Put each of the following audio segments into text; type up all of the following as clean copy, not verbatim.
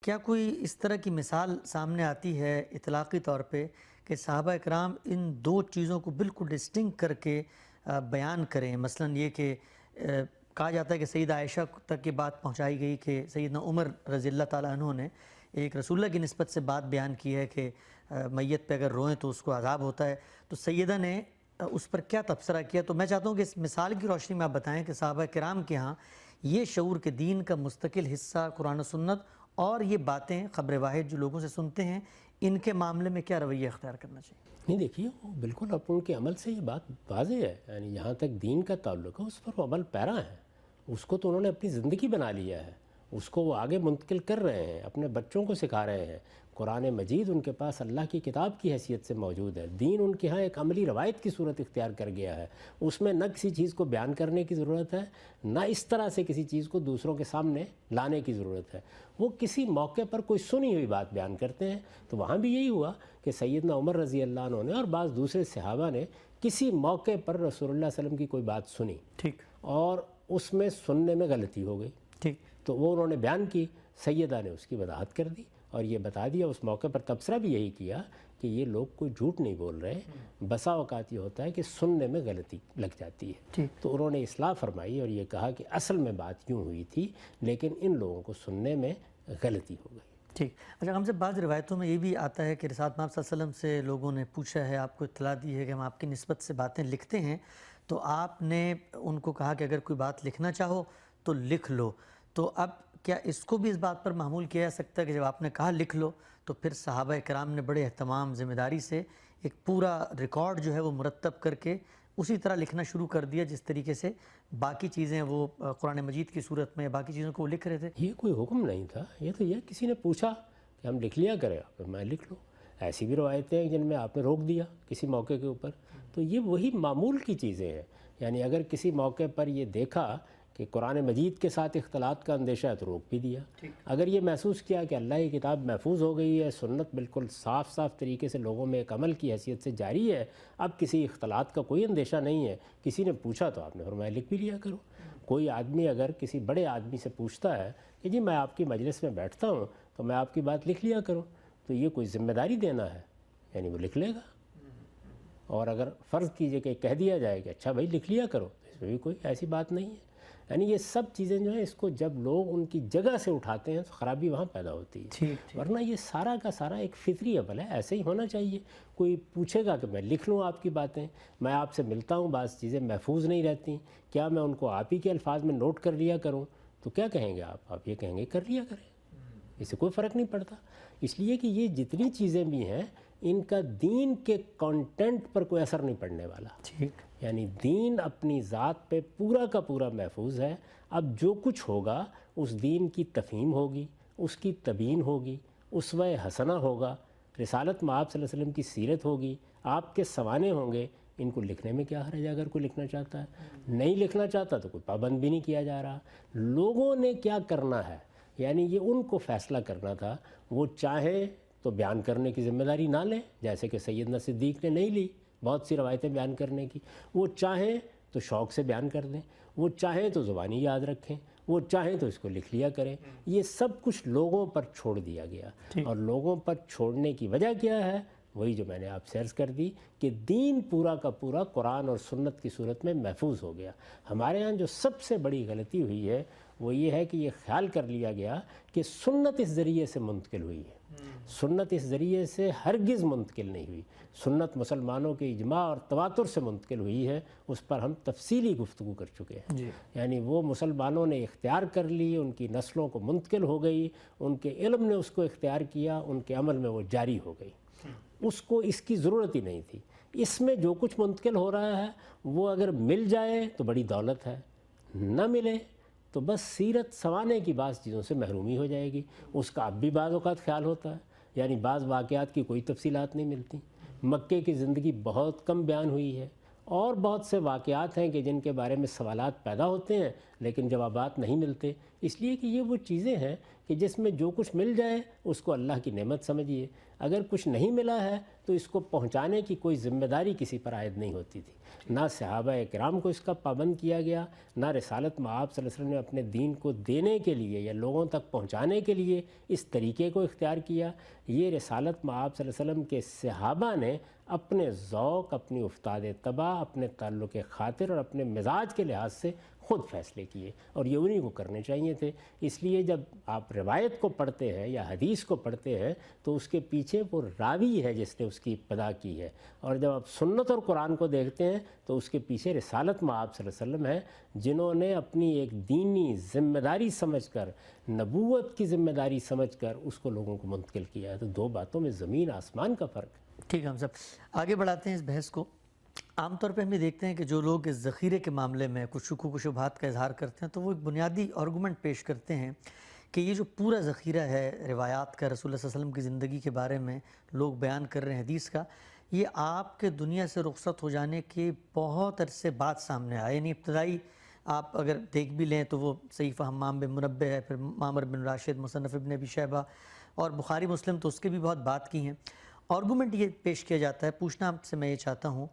کیا کوئی اس طرح کی مثال سامنے آتی ہے اطلاقی طور پہ کہ صحابہ اکرام ان دو چیزوں کو بالکل ڈسٹنکٹ کر کے بیان کریں؟ مثلا یہ کہ کہا جاتا ہے کہ سیدہ عائشہ تک یہ بات پہنچائی گئی کہ سیدنا عمر رضی اللہ تعالیٰ عنہ نے ایک رسول اللہ کی نسبت سے بات بیان کی ہے کہ میت پہ اگر روئیں تو اس کو عذاب ہوتا ہے، تو سیدہ نے اس پر کیا تبصرہ کیا؟ تو میں چاہتا ہوں کہ اس مثال کی روشنی میں آپ بتائیں کہ صحابہ کرام کے ہاں یہ شعور کے دین کا مستقل حصہ قرآن و سنت اور یہ باتیں خبر واحد جو لوگوں سے سنتے ہیں، ان کے معاملے میں کیا رویہ اختیار کرنا چاہیے؟ نہیں، دیکھیے وہ بالکل ان کے عمل سے یہ بات واضح ہے، یعنی جہاں تک دین کا تعلق ہے اس پر وہ عمل پیرا ہے، اس کو تو انہوں نے اپنی زندگی بنا لیا ہے، اس کو وہ آگے منتقل کر رہے ہیں، اپنے بچوں کو سکھا رہے ہیں۔ قرآن مجید ان کے پاس اللہ کی کتاب کی حیثیت سے موجود ہے، دین ان کے ہاں ایک عملی روایت کی صورت اختیار کر گیا ہے، اس میں نہ کسی چیز کو بیان کرنے کی ضرورت ہے، نہ اس طرح سے کسی چیز کو دوسروں کے سامنے لانے کی ضرورت ہے۔ وہ کسی موقع پر کوئی سنی ہوئی بات بیان کرتے ہیں، تو وہاں بھی یہی ہوا کہ سیدنا عمر رضی اللہ عنہ نے اور بعض دوسرے صحابہ نے کسی موقع پر رسول اللہ صلی اللہ علیہ وسلم کی کوئی بات سنی، ٹھیک، اور اس میں سننے میں غلطی ہو گئی، ٹھیک، تو وہ انہوں نے بیان کی، سیدہ نے اس کی وضاحت کر دی اور یہ بتا دیا، اس موقع پر تبصرہ بھی یہی کیا کہ یہ لوگ کوئی جھوٹ نہیں بول رہے، بسا اوقات یہ ہوتا ہے کہ سننے میں غلطی لگ جاتی ہے، ٹھیک۔ تو انہوں نے اصلاح فرمائی اور یہ کہا کہ اصل میں بات یوں ہوئی تھی لیکن ان لوگوں کو سننے میں غلطی ہو گئی۔ ٹھیک۔ اچھا، ہم سے بعض روایتوں میں یہ بھی آتا ہے کہ رسالت مآب صلی اللہ علیہ وسلم سے لوگوں نے پوچھا ہے، آپ کو اطلاع دی ہے کہ ہم آپ کی نسبت سے باتیں لکھتے ہیں، تو آپ نے ان کو کہا کہ اگر کوئی بات لکھنا چاہو تو لکھ لو، تو اب کیا اس کو بھی اس بات پر محمول کیا جا سکتا ہے کہ جب آپ نے کہا لکھ لو تو پھر صحابہ کرام نے بڑے اہتمام ذمہ داری سے ایک پورا ریکارڈ جو ہے وہ مرتب کر کے اسی طرح لکھنا شروع کر دیا جس طریقے سے باقی چیزیں وہ قرآن مجید کی صورت میں باقی چیزوں کو وہ لکھ رہے تھے؟ یہ کوئی حکم نہیں تھا، یہ تو یہ کسی نے پوچھا کہ ہم لکھ لیا کریں، میں لکھ لوں۔ ایسی بھی روایتیں ہیں جن میں آپ نے روک دیا کسی موقع کے اوپر، تو یہ وہی معمول کی چیزیں ہیں۔ یعنی اگر کسی موقع پر یہ دیکھا کہ قرآن مجید کے ساتھ اختلاط کا اندیشہ ہے تو روک بھی دیا، اگر یہ محسوس کیا کہ اللہ کی کتاب محفوظ ہو گئی ہے، سنت بالکل صاف طریقے سے لوگوں میں ایک عمل کی حیثیت سے جاری ہے، اب کسی اختلاط کا کوئی اندیشہ نہیں ہے، کسی نے پوچھا تو آپ نے فرمایا لکھ بھی لیا کرو۔ کوئی آدمی اگر کسی بڑے آدمی سے پوچھتا ہے کہ جی میں آپ کی مجلس میں بیٹھتا ہوں تو میں آپ کی بات لکھ لیا کروں، تو یہ کوئی ذمہ داری دینا ہے، یعنی وہ لکھ لے گا۔ اور اگر فرض کیجئے کہ کہہ دیا جائے کہ اچھا بھائی لکھ لیا کرو، تو اس میں بھی کوئی ایسی بات نہیں ہے۔ یعنی یہ سب چیزیں جو ہیں اس کو جب لوگ ان کی جگہ سے اٹھاتے ہیں تو خرابی وہاں پیدا ہوتی ہے، ورنہ یہ سارا کا سارا ایک فطری عمل ہے، ایسے ہی ہونا چاہیے۔ کوئی پوچھے گا کہ میں لکھ لوں آپ کی باتیں، میں آپ سے ملتا ہوں، بعض چیزیں محفوظ نہیں رہتی، کیا میں ان کو آپ ہی کے الفاظ میں نوٹ کر لیا کروں؟ تو کیا کہیں گے آپ یہ کہیں گے کر لیا کریں، اس سے کوئی فرق نہیں پڑتا۔ اس لیے کہ یہ جتنی چیزیں بھی ہیں ان کا دین کے کانٹینٹ پر کوئی اثر نہیں پڑنے والا، ٹھیک، یعنی دین اپنی ذات پہ پورا کا پورا محفوظ ہے۔ اب جو کچھ ہوگا اس دین کی تفہیم ہوگی، اس کی تبیین ہوگی، اسوہ حسنہ ہوگا، رسالت مآب صلی اللہ علیہ وسلم کی سیرت ہوگی، آپ کے سوانے ہوں گے، ان کو لکھنے میں کیا حرج ہے اگر کوئی لکھنا چاہتا ہے؟ نہیں لکھنا چاہتا تو کوئی پابند بھی نہیں کیا جا رہا۔ لوگوں نے کیا کرنا ہے یعنی یہ ان کو فیصلہ کرنا تھا، وہ چاہیں تو بیان کرنے کی ذمہ داری نہ لیں، جیسے کہ سیدنا صدیق نے نہیں لی بہت سی روایتیں بیان کرنے کی، وہ چاہیں تو شوق سے بیان کر دیں، وہ چاہیں تو زبانی یاد رکھیں، وہ چاہیں تو اس کو لکھ لیا کریں۔ یہ سب کچھ لوگوں پر چھوڑ دیا گیا، اور لوگوں پر چھوڑنے کی وجہ کیا ہے؟ وہی جو میں نے آپ سے عرض کر دی کہ دین پورا کا پورا قرآن اور سنت کی صورت میں محفوظ ہو گیا۔ ہمارے ہاں جو سب سے بڑی غلطی ہوئی ہے وہ یہ ہے کہ یہ خیال کر لیا گیا کہ سنت اس ذریعے سے منتقل ہوئی ہے۔ سنت اس ذریعے سے ہرگز منتقل نہیں ہوئی، سنت مسلمانوں کے اجماع اور تواتر سے منتقل ہوئی ہے، اس پر ہم تفصیلی گفتگو کر چکے ہیں۔ یعنی وہ مسلمانوں نے اختیار کر لی، ان کی نسلوں کو منتقل ہو گئی، ان کے علم نے اس کو اختیار کیا، ان کے عمل میں وہ جاری ہو گئی، اس کو اس کی ضرورت ہی نہیں تھی۔ اس میں جو کچھ منتقل ہو رہا ہے وہ اگر مل جائے تو بڑی دولت ہے، نہ ملے تو بس سیرت سنوانے کی بعض چیزوں سے محرومی ہو جائے گی۔ اس کا اب بھی بعض اوقات خیال ہوتا ہے، یعنی بعض واقعات کی کوئی تفصیلات نہیں ملتی۔ مکے کی زندگی بہت کم بیان ہوئی ہے، اور بہت سے واقعات ہیں کہ جن کے بارے میں سوالات پیدا ہوتے ہیں لیکن جوابات نہیں ملتے۔ اس لیے کہ یہ وہ چیزیں ہیں کہ جس میں جو کچھ مل جائے اس کو اللہ کی نعمت سمجھیے، اگر کچھ نہیں ملا ہے تو اس کو پہنچانے کی کوئی ذمہ داری کسی پر عائد نہیں ہوتی تھی۔ نہ صحابہ کرام کو اس کا پابند کیا گیا، نہ رسالت مآب صلی اللہ علیہ وسلم نے اپنے دین کو دینے کے لیے یا لوگوں تک پہنچانے کے لیے اس طریقے کو اختیار کیا۔ یہ رسالت مآب صلی اللہ علیہ وسلم کے صحابہ نے اپنے ذوق، اپنی افتاد طبع، اپنے تعلق خاطر اور اپنے مزاج کے لحاظ سے خود فیصلے کیے، اور یہ انہیں کو کرنے چاہیے تھے۔ اس لیے جب آپ روایت کو پڑھتے ہیں یا حدیث کو پڑھتے ہیں تو اس کے پیچھے وہ راوی ہے جس نے اس کی ابتدا کی ہے، اور جب آپ سنت اور قرآن کو دیکھتے ہیں تو اس کے پیچھے رسالت مآب صلی اللہ علیہ وسلم ہے، جنہوں نے اپنی ایک دینی ذمہ داری سمجھ کر، نبوت کی ذمہ داری سمجھ کر اس کو لوگوں کو منتقل کیا ہے۔ تو دو باتوں میں زمین آسمان کا فرق ہے۔ ٹھیک ہے ہم صاحب آگے بڑھاتے ہیں اس بحث کو۔ عام طور پہ ہم یہ دیکھتے ہیں کہ جو لوگ اس ذخیرے کے معاملے میں کچھ شکوک و شبہات کا اظہار کرتے ہیں تو وہ ایک بنیادی آرگومنٹ پیش کرتے ہیں کہ یہ جو پورا ذخیرہ ہے روایات کا، رسول اللہ صلی اللہ علیہ وسلم کی زندگی کے بارے میں لوگ بیان کر رہے ہیں، حدیث کا، یہ آپ کے دنیا سے رخصت ہو جانے کے بہت عرصے بعد سامنے آئے۔ یعنی ابتدائی آپ اگر دیکھ بھی لیں تو وہ صحیفہ حمام بن منبہ ہے، پھر معمر بن راشد، مصنف ابن ابی شیبہ اور بخاری مسلم، تو اس کے بھی بہت بات کی ہیں۔ آرگومنٹ یہ پیش کیا جاتا ہے، پوچھنا آپ سے میں یہ چاہتا ہوں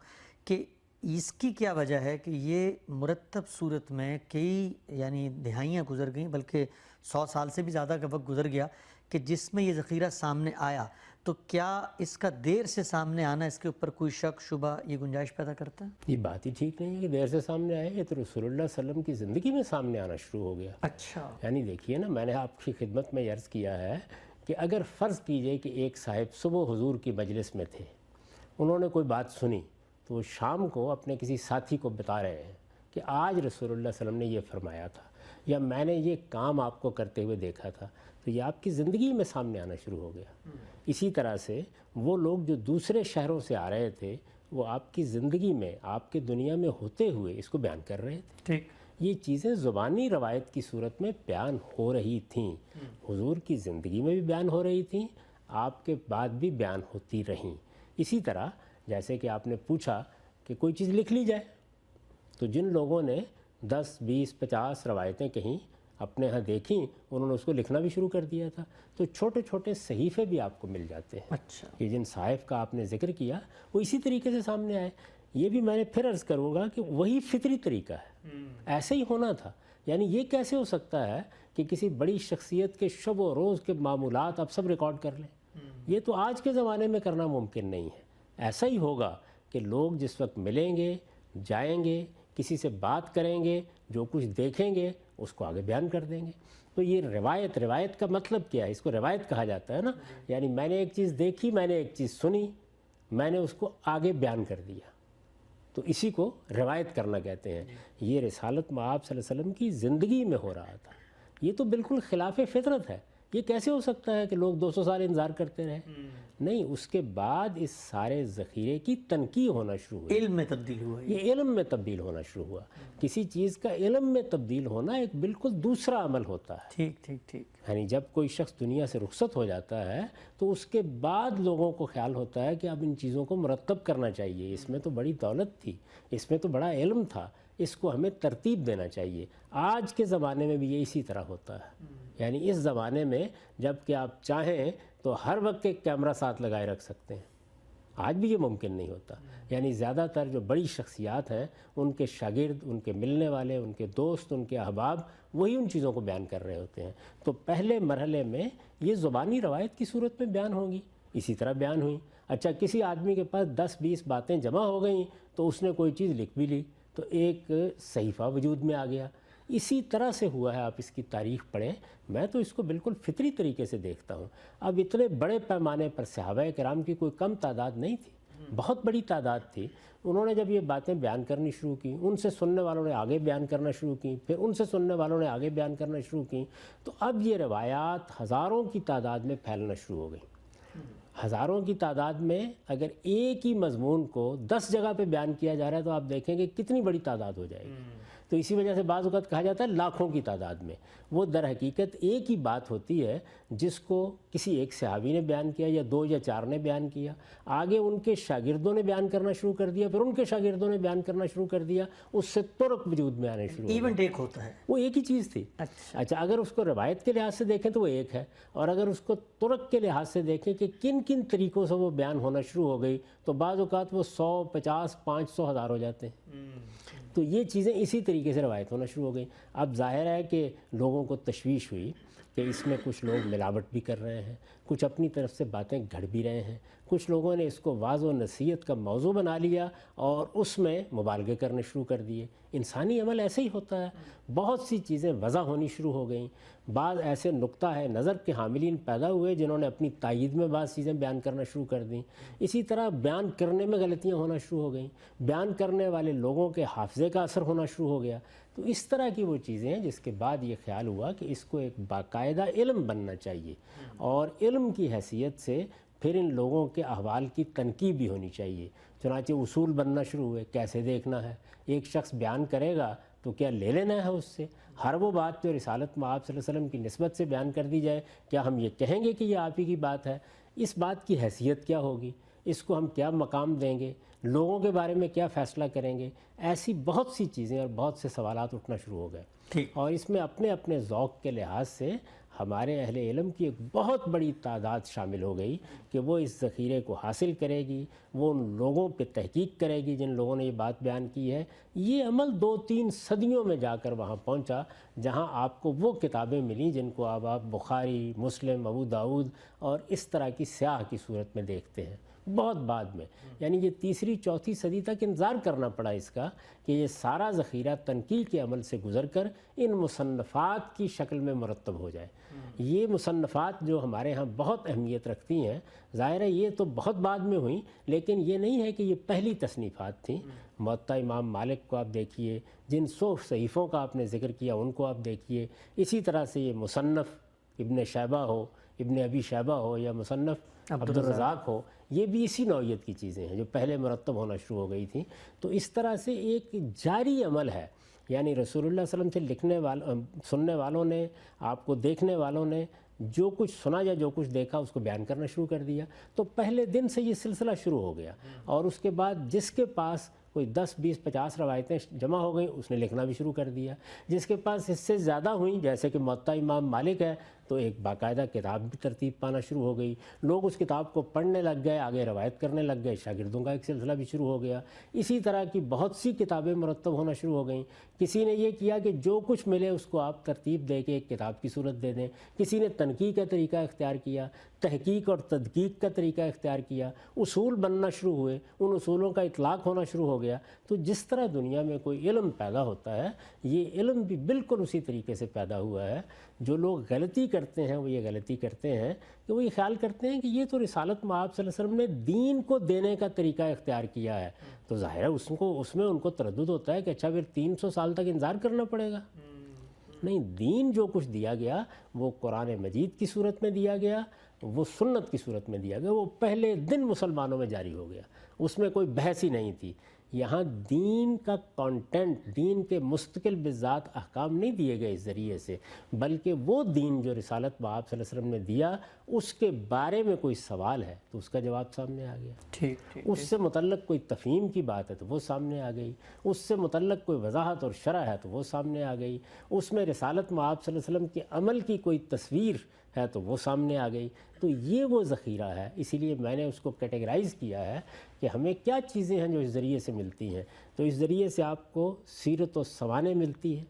کہ اس کی کیا وجہ ہے کہ یہ مرتب صورت میں کئی یعنی دہائیاں گزر گئیں، بلکہ 100 سال سے بھی زیادہ کا وقت گزر گیا کہ جس میں یہ ذخیرہ سامنے آیا، تو کیا اس کا دیر سے سامنے آنا اس کے اوپر کوئی شک شبہ یہ گنجائش پیدا کرتا ہے؟ یہ بات ہی ٹھیک نہیں ہے کہ دیر سے سامنے آئے، یہ تو رسول اللہ صلی اللہ علیہ وسلم کی زندگی میں سامنے آنا شروع ہو گیا۔ اچھا، یعنی دیکھیے نا، میں نے آپ کی خدمت میں عرض کیا ہے کہ اگر فرض کیجئے کہ ایک صاحب صبح حضور کی مجلس میں تھے، انہوں نے کوئی بات سنی تو وہ شام کو اپنے کسی ساتھی کو بتا رہے ہیں کہ آج رسول اللہ صلی اللہ علیہ وسلم نے یہ فرمایا تھا، یا میں نے یہ کام آپ کو کرتے ہوئے دیکھا تھا، تو یہ آپ کی زندگی میں سامنے آنا شروع ہو گیا۔ اسی طرح سے وہ لوگ جو دوسرے شہروں سے آ رہے تھے، وہ آپ کی زندگی میں، آپ کے دنیا میں ہوتے ہوئے اس کو بیان کر رہے تھے۔ ٹھیک، یہ چیزیں زبانی روایت کی صورت میں بیان ہو رہی تھیں، حضور کی زندگی میں بھی بیان ہو رہی تھیں، آپ کے بعد بھی بیان ہوتی رہیں۔ اسی طرح جیسے کہ آپ نے پوچھا کہ کوئی چیز لکھ لی جائے، تو جن لوگوں نے 10، 20، 50 روایتیں کہیں، اپنے ہاں دیکھیں، انہوں نے اس کو لکھنا بھی شروع کر دیا تھا، تو چھوٹے چھوٹے صحیفے بھی آپ کو مل جاتے ہیں۔ اچھا، کہ جن صحائف کا آپ نے ذکر کیا وہ اسی طریقے سے سامنے آئے۔ یہ بھی میں نے پھر عرض کروں گا کہ وہی فطری طریقہ ہے، ایسے ہی ہونا تھا۔ یعنی یہ کیسے ہو سکتا ہے کہ کسی بڑی شخصیت کے شب و روز کے معمولات آپ سب ریکارڈ کر لیں؟ یہ تو آج کے زمانے میں کرنا ممکن نہیں ہے۔ ایسا ہی ہوگا کہ لوگ جس وقت ملیں گے، جائیں گے، کسی سے بات کریں گے، جو کچھ دیکھیں گے اس کو آگے بیان کر دیں گے۔ تو یہ روایت کا مطلب کیا ہے؟ اس کو روایت کہا جاتا ہے نا، یعنی میں نے ایک چیز دیکھی، میں نے ایک چیز سنی، میں نے اس کو آگے بیان کر دیا، تو اسی کو روایت کرنا کہتے ہیں۔ یہ رسالت مآب صلی اللہ علیہ وسلم کی زندگی میں ہو رہا تھا، یہ تو بالکل خلاف فطرت ہے۔ یہ کیسے ہو سکتا ہے کہ لوگ 200 سال انتظار کرتے رہے؟ نہیں، اس کے بعد اس سارے ذخیرے کی تنقیح ہونا شروع ہوئی، علم میں تبدیل ہوا ہے۔ یہ علم میں تبدیل ہونا شروع ہوا۔ کسی چیز کا علم میں تبدیل ہونا ایک بالکل دوسرا عمل ہوتا ہے۔ ٹھیک ٹھیک ٹھیک، یعنی جب کوئی شخص دنیا سے رخصت ہو جاتا ہے تو اس کے بعد لوگوں کو خیال ہوتا ہے کہ اب ان چیزوں کو مرتب کرنا چاہیے، اس میں تو بڑی دولت تھی، اس میں تو بڑا علم تھا، اس کو ہمیں ترتیب دینا چاہیے۔ آج کے زمانے میں بھی یہ اسی طرح ہوتا ہے۔ یعنی اس زمانے میں جب کہ آپ چاہیں تو ہر وقت ایک کیمرہ ساتھ لگائے رکھ سکتے ہیں، آج بھی یہ ممکن نہیں ہوتا۔ یعنی زیادہ تر جو بڑی شخصیات ہیں، ان کے شاگرد، ان کے ملنے والے، ان کے دوست، ان کے احباب، وہی ان چیزوں کو بیان کر رہے ہوتے ہیں۔ تو پہلے مرحلے میں یہ زبانی روایت کی صورت میں بیان ہوگی، اسی طرح بیان ہوئی۔ اچھا، کسی آدمی کے پاس 10-20 باتیں جمع ہو گئیں تو اس نے کوئی چیز لکھ بھی لی، تو ایک صحیفہ وجود میں آ گیا۔ اسی طرح سے ہوا ہے، آپ اس کی تاریخ پڑھیں، میں تو اس کو بالکل فطری طریقے سے دیکھتا ہوں۔ اب اتنے بڑے پیمانے پر صحابہ کرام کی کوئی کم تعداد نہیں تھی، بہت بڑی تعداد تھی۔ انہوں نے جب یہ باتیں بیان کرنی شروع کی، ان سے سننے والوں نے آگے بیان کرنا شروع کی، پھر ان سے سننے والوں نے آگے بیان کرنا شروع کی، تو اب یہ روایات ہزاروں کی تعداد میں پھیلنا شروع ہو گئی۔ ہزاروں کی تعداد میں اگر ایک ہی مضمون کو 10 جگہ پہ بیان کیا جا رہا ہے تو آپ دیکھیں کہ کتنی بڑی تعداد ہو جائے گی۔ تو اسی وجہ سے بعض اوقات کہا جاتا ہے لاکھوں کی تعداد میں، وہ در حقیقت ایک ہی بات ہوتی ہے جس کو کسی ایک صحابی نے بیان کیا یا 2 یا 4 نے بیان کیا، آگے ان کے شاگردوں نے بیان کرنا شروع کر دیا، پھر ان کے شاگردوں نے بیان کرنا شروع کر دیا، اس سے طرق وجود میں آنے شروع ہو گئے۔ ایونٹ ایک ہوتا ہے، وہ ایک ہی چیز تھی۔ اچھا، اگر اس کو روایت کے لحاظ سے دیکھیں تو وہ ایک ہے، اور اگر اس کو طرق کے لحاظ سے دیکھیں کہ کن کن طریقوں سے وہ بیان ہونا شروع ہو گئی، تو بعض اوقات وہ 100، 50، 500، 1000 ہو جاتے ہیں۔ تو یہ چیزیں اسی طریقے سے روایت ہونا شروع ہو گئی۔ اب ظاہر ہے کہ لوگوں کو تشویش ہوئی کہ اس میں کچھ لوگ ملاوٹ بھی کر رہے ہیں، کچھ اپنی طرف سے باتیں گھڑ بھی رہے ہیں، کچھ لوگوں نے اس کو وعظ و نصیحت کا موضوع بنا لیا اور اس میں مبالغے کرنے شروع کر دیے۔ انسانی عمل ایسے ہی ہوتا ہے، بہت سی چیزیں وضع ہونی شروع ہو گئیں، بعض ایسے نقطہ ہے نظر کے حاملین پیدا ہوئے جنہوں نے اپنی تائید میں بعض چیزیں بیان کرنا شروع کر دیں، اسی طرح بیان کرنے میں غلطیاں ہونا شروع ہو گئیں، بیان کرنے والے لوگوں کے حافظے کا اثر ہونا شروع ہو گیا۔ تو اس طرح کی وہ چیزیں ہیں جس کے بعد یہ خیال ہوا کہ اس کو ایک باقاعدہ علم بننا چاہیے، اور علم کی حیثیت سے پھر ان لوگوں کے احوال کی تنقیح بھی ہونی چاہیے۔ چنانچہ اصول بننا شروع ہوئے، کیسے دیکھنا ہے، ایک شخص بیان کرے گا تو کیا لے لینا ہے اس سے؟ ہر وہ بات جو رسالت مآب صلی اللہ علیہ وسلم کی نسبت سے بیان کر دی جائے، کیا ہم یہ کہیں گے کہ یہ آپ ہی کی بات ہے؟ اس بات کی حیثیت کیا ہوگی؟ اس کو ہم کیا مقام دیں گے؟ لوگوں کے بارے میں کیا فیصلہ کریں گے؟ ایسی بہت سی چیزیں اور بہت سے سوالات اٹھنا شروع ہو گئے، اور اس میں اپنے اپنے ذوق کے لحاظ سے ہمارے اہل علم کی ایک بہت بڑی تعداد شامل ہو گئی کہ وہ اس ذخیرے کو حاصل کرے گی، وہ ان لوگوں پہ تحقیق کرے گی جن لوگوں نے یہ بات بیان کی ہے۔ یہ عمل 2-3 صدیوں میں جا کر وہاں پہنچا جہاں آپ کو وہ کتابیں ملیں جن کو اب آپ بخاری، مسلم، ابو داؤد اور اس طرح کی سیاح کی صورت میں دیکھتے ہیں، بہت بعد میں، یعنی یہ 3ری 4تھی صدی تک انتظار کرنا پڑا اس کا کہ یہ سارا ذخیرہ تنقیح کے عمل سے گزر کر ان مصنفات کی شکل میں مرتب ہو جائے۔ یہ مصنفات جو ہمارے ہاں بہت اہمیت رکھتی ہیں، ظاہر ہے یہ تو بہت بعد میں ہوئیں، لیکن یہ نہیں ہے کہ یہ پہلی تصنیفات تھیں۔ موطا امام مالک کو آپ دیکھیے، جن 100 صحیفوں کا آپ نے ذکر کیا ان کو آپ دیکھیے، اسی طرح سے یہ مصنف ابن شیبہ ہو، ابن ابی شیبہ ہو، یا مصنف عبد الرزاق ہو، یہ بھی اسی نوعیت کی چیزیں ہیں جو پہلے مرتب ہونا شروع ہو گئی تھیں۔ تو اس طرح سے ایک جاری عمل ہے، یعنی رسول اللہ صلی اللہ علیہ وسلم سے لکھنے والوں، سننے والوں نے، آپ کو دیکھنے والوں نے جو کچھ سنا یا جو کچھ دیکھا اس کو بیان کرنا شروع کر دیا۔ تو پہلے دن سے یہ سلسلہ شروع ہو گیا، اور اس کے بعد جس کے پاس کوئی 10، 20، 50 روایتیں جمع ہو گئیں اس نے لکھنا بھی شروع کر دیا، جس کے پاس اس سے زیادہ ہوئیں جیسے کہ موطا امام مالک ہے تو ایک باقاعدہ کتاب بھی ترتیب پانا شروع ہو گئی، لوگ اس کتاب کو پڑھنے لگ گئے، آگے روایت کرنے لگ گئے، شاگردوں کا ایک سلسلہ بھی شروع ہو گیا۔ اسی طرح کی بہت سی کتابیں مرتب ہونا شروع ہو گئیں۔ کسی نے یہ کیا کہ جو کچھ ملے اس کو آپ ترتیب دے کے ایک کتاب کی صورت دے دیں، کسی نے تنقیح کا طریقہ اختیار کیا، تحقیق اور تدقیق کا طریقہ اختیار کیا، اصول بننا شروع ہوئے، ان اصولوں کا اطلاق ہونا شروع ہو گیا۔ تو جس طرح دنیا میں کوئی علم پیدا ہوتا ہے، یہ علم بھی بالکل اسی طریقے سے پیدا ہوا ہے۔ جو لوگ غلطی کرتے ہیں وہ یہ غلطی کرتے ہیں کہ وہ یہ خیال کرتے ہیں کہ یہ تو رسالت مآب صلی اللہ علیہ وسلم نے دین کو دینے کا طریقہ اختیار کیا ہے، تو ظاہر ہے اس میں ان کو تردد ہوتا ہے کہ اچھا پھر 300 سال تک انتظار کرنا پڑے گا۔ نہیں، دین جو کچھ دیا گیا وہ قرآن مجید کی صورت میں دیا گیا، وہ سنت کی صورت میں دیا گیا، وہ پہلے دن مسلمانوں میں جاری ہو گیا، اس میں کوئی بحث ہی نہیں تھی۔ یہاں دین کا کانٹینٹ، دین کے مستقل بذات احکام نہیں دیے گئے اس ذریعے سے، بلکہ وہ دین جو رسالت مآب صلی اللہ علیہ وسلم نے دیا اس کے بارے میں کوئی سوال ہے تو اس کا جواب سامنے آ گیا، اس سے متعلق کوئی تفہیم کی بات ہے تو وہ سامنے آ گئی، اس سے متعلق کوئی وضاحت اور شرح ہے تو وہ سامنے آ گئی، اس میں رسالت مآب صلی اللہ علیہ وسلم کے عمل کی کوئی تصویر ہے تو وہ سامنے آ گئی۔ تو یہ وہ ذخیرہ ہے، اسی لیے میں نے اس کو کیٹیگرائز کیا ہے کہ ہمیں کیا چیزیں ہیں جو اس ذریعے سے ملتی ہیں۔ تو اس ذریعے سے آپ کو سیرت و سوانح ملتی ہے،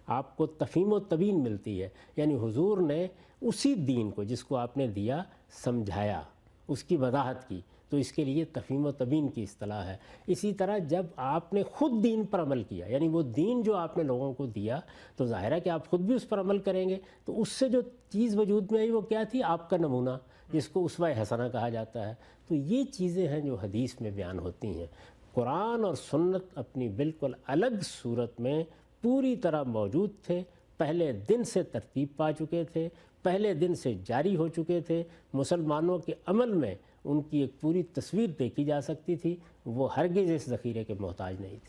آپ کو تفہیم و تبیین ملتی ہے، یعنی حضور نے اسی دین کو جس کو آپ نے دیا سمجھایا، اس کی وضاحت کی، تو اس کے لیے تفہیم و تبیین کی اصطلاح ہے۔ اسی طرح جب آپ نے خود دین پر عمل کیا، یعنی وہ دین جو آپ نے لوگوں کو دیا، تو ظاہر ہے کہ آپ خود بھی اس پر عمل کریں گے، تو اس سے جو چیز وجود میں آئی وہ کیا تھی؟ آپ کا نمونہ، جس کو اسوہ حسنہ کہا جاتا ہے۔ تو یہ چیزیں ہیں جو حدیث میں بیان ہوتی ہیں۔ قرآن اور سنت اپنی بالکل الگ صورت میں پوری طرح موجود تھے، پہلے دن سے ترتیب پا چکے تھے، پہلے دن سے جاری ہو چکے تھے، مسلمانوں کے عمل میں ان کی ایک پوری تصویر دیکھی جا سکتی تھی، وہ ہرگز اس ذخیرے کے محتاج نہیں تھے۔